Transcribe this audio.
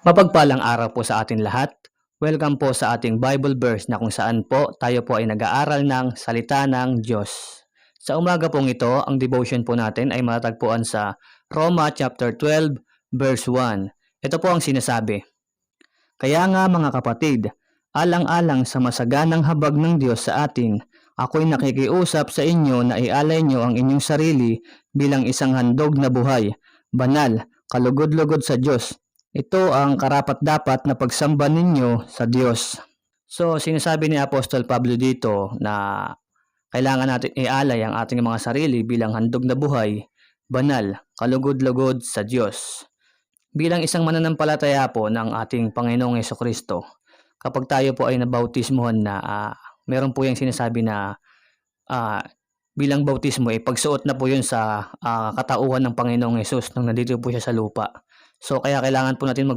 Mapagpalang araw po sa atin lahat. Welcome po sa ating Bible verse na kung saan po tayo po ay nag-aaral ng salita ng Diyos. Sa umaga pong ito, ang devotion po natin ay matatagpuan sa Roma chapter 12 verse 1. Ito po ang sinasabi. Kaya nga mga kapatid, alang-alang sa masaganang habag ng Diyos sa atin, ako'y nakikiusap sa inyo na ialay nyo ang inyong sarili bilang isang handog na buhay, banal, kalugod-lugod sa Diyos. Ito ang karapat-dapat na pagsamba ninyo sa Diyos. So, sinasabi ni Apostol Pablo dito na kailangan natin ialay ang ating mga sarili bilang handog na buhay, banal, kalugod-lugod sa Diyos. Bilang isang mananampalataya po ng ating Panginoong Jesucristo, kapag tayo po ay nabautismohan na, meron po yung sinasabi na bilang bautismo, pagsuot na po yun sa katauhan ng Panginoong Jesus nung nandito po siya sa lupa. So kaya kailangan po natin